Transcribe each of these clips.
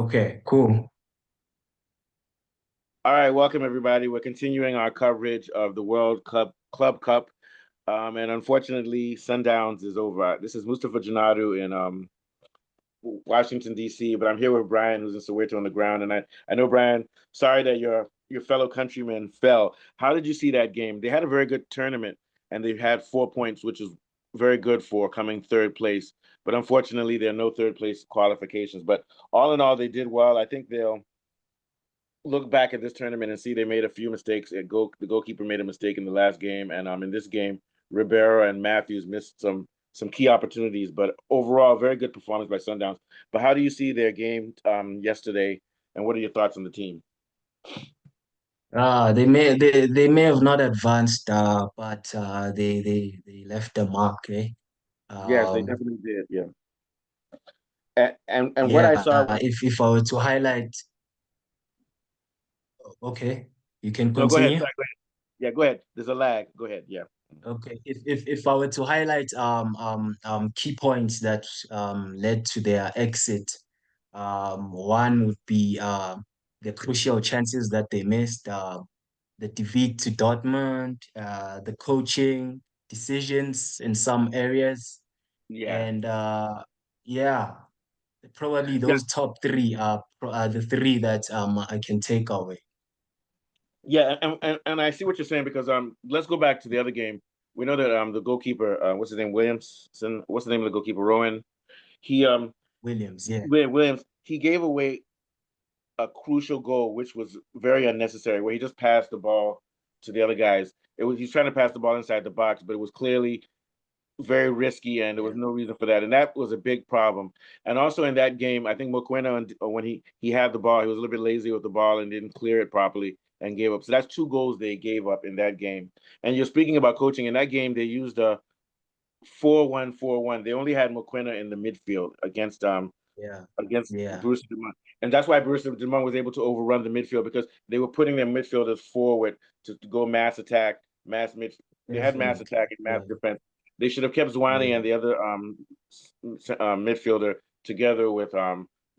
Okay, cool. All right, welcome everybody. We're continuing our coverage of the World Cup Club Cup. And unfortunately, Sundowns is over. This is Mustafa Janadu in Washington, D.C., but I'm here with Brian, who's in Soweto on the ground. And I know, Brian, sorry that your fellow countrymen fell. How did you see that game? They had a very good tournament and they've had 4 points, which is very good for coming third place. But unfortunately, there are no third place qualifications. But all in all, they did well. I think they'll look back at this tournament and see they made a few mistakes. The goalkeeper made a mistake in the last game, and in this game, Ribeiro and Matthews missed some key opportunities. But overall, very good performance by Sundowns. But how do you see their game yesterday, and what are your thoughts on the team? They may have not advanced, but they left a mark, eh? Yes, they Um, definitely did. Yeah, and what I yeah. saw was If I were to highlight, okay, you can no. Go ahead. continue. Sorry, go ahead. Yeah, go ahead. There's a lag. Go ahead. Yeah. Okay, if I were to highlight key points that led to their exit, one would be the crucial chances that they missed, the defeat to Dortmund, the coaching decisions in some areas, Yeah. and yeah, probably Yeah. those top three are the three that I can take away. Yeah, and I see what you're saying because let's go back to the other game. We know that the goalkeeper, what's his name, Williamson, what's the name of the goalkeeper, Rowan? He Williams, yeah, Williams, he gave away a crucial goal which was very unnecessary where he just passed the ball to the other guys. He's trying to pass the ball inside the box, but it was clearly very risky, and there was yeah, no reason for that, and that was a big problem. And also in that game, I think Mokwena, when he had the ball, he was a little bit lazy with the ball and didn't clear it properly and gave up. So that's two goals they gave up in that game. And you're speaking about coaching. In that game, they used a 4-1-4-1. They only had Mokwena in the midfield yeah, against yeah, Bruce Dumont. And that's why Bruce Dumont was able to overrun the midfield because they were putting their midfielders forward to go mass attack, mass mid. They had mass definitely, attack and mass yeah, defense. They should have kept Zwane and yeah. the other midfielder together with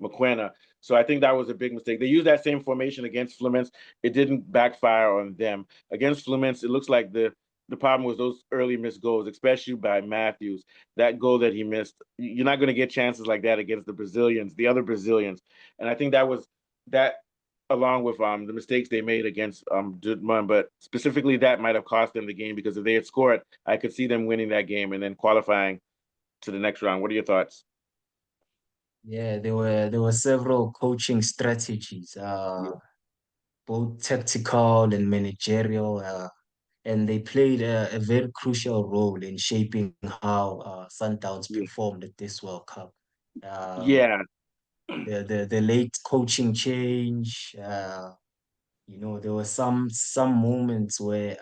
McQuena. So I think that was a big mistake. They used that same formation against Fluminense. It didn't backfire on them. Against Fluminense, it looks like the problem was those early missed goals, especially by Matthews. That goal that he missed, you're not going to get chances like that against the Brazilians, the other Brazilians. And I think that was that, along with the mistakes they made against Dortmund, but specifically that might have cost them the game because if they had scored, I could see them winning that game and then qualifying to the next round. What are your thoughts? Yeah, there were several coaching strategies, Yeah, both tactical and managerial, and they played a very crucial role in shaping how Sundowns yeah, performed at this World Cup. Um, yeah, the late coaching change, there were some moments where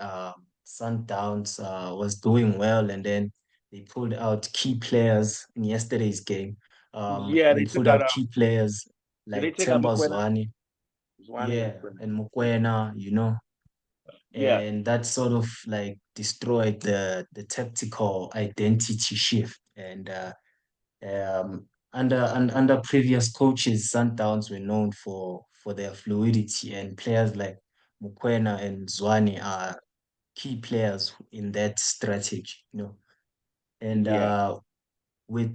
Sundowns was doing well, and then they pulled out key players in yesterday's game. yeah. They They took pulled out. out key players Did they like take out Temba McQuena? Zwane, Zwane and yeah, McQuena. and Mokoena, Yeah, and that sort of like destroyed the tactical identity shift. And under previous coaches, Sundowns were known for their fluidity, and players like Mokoena and Zwane are key players in that strategy. And yeah, with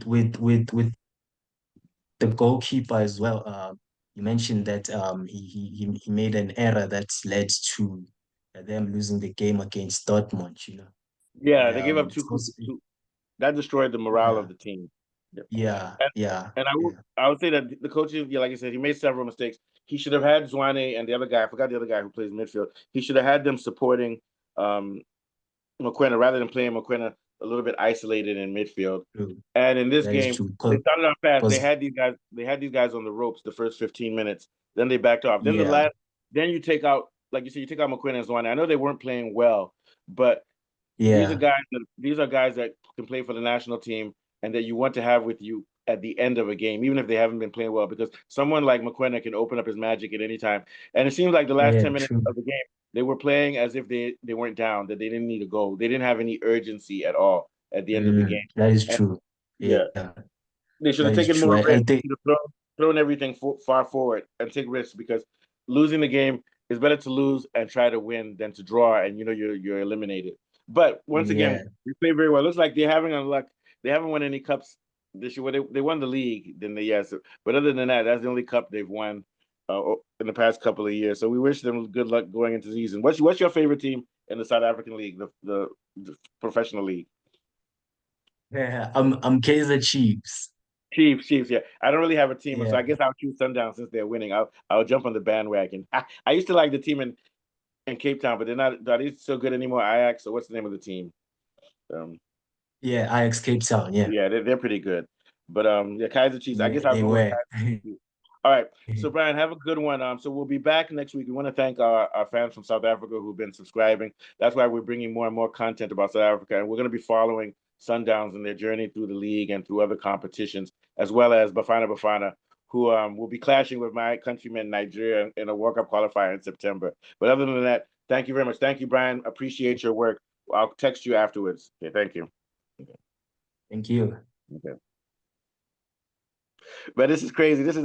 the goalkeeper as well, you mentioned that he made an error that led to them losing the game against Dortmund. And yeah. They gave up it's also, two. That destroyed the morale of yeah, the team. Yeah. yeah, And yeah, and yeah, I would say that the coach, yeah, like I said, he made several mistakes. He should have had Zwane and the other guy. I forgot the other guy who plays midfield. He should have had them supporting um, McQuena rather than playing McQuena a little bit isolated in midfield. true. And in this That is game, true. they started off fast. They Cause, had these guys. They had these guys on the ropes the first 15 minutes. Then they backed off. Then the yeah, last. Then you take out, like you said, you take out McQueen and Zwane. I know they weren't playing well, but yeah, these are guys that can play for the national team and that you want to have with you at the end of a game, even if they haven't been playing well, because someone like McQuena can open up his magic at any time. And it seems like the last yeah, 10 minutes true. of the game, they were playing as if they weren't down, that they didn't need a goal. They didn't have any urgency at all at the end of the game. That is And true. yeah, Yeah, they should that have is taken true. more I risks. They think, should have thrown. throwing everything far forward and take risks because losing the game is better to lose and try to win than to draw and you're eliminated. But once again, Yeah, we play very well. It looks like they're having unluck. They haven't won any cups this year. Well, they won the league, then they yes. But other than that, that's the only cup they've won in the past couple of years. So we wish them good luck going into the season. What's your favorite team in the South African League, the professional league? yeah. I'm Kaiser Chiefs. Chiefs. Yeah, I don't really have a team, so Yeah, I guess I'll choose Sundowns since they're winning. I'll jump on the bandwagon. I used to like the team in Cape Town, but they're not. Are they so good anymore? Ajax. So what's the name of the team? Um, yeah. Ajax Cape Town. Yeah, yeah, they're pretty good. But yeah, Kaiser Chiefs. I yeah. guess I'll They go with were. Kaiser Chiefs. All right. So Brian, have a good one. So we'll be back next week. We want to thank our fans from South Africa who've been subscribing. That's why we're bringing more and more content about South Africa, and we're going to be following Sundowns and their journey through the league and through other competitions, as well as Bafana, who will be clashing with my countrymen Nigeria in a World Cup qualifier in September. But other than that, thank you very much. Thank you, Brian. Appreciate your work. I'll text you afterwards. Okay, thank you. Thank you. Okay. But this is crazy. This is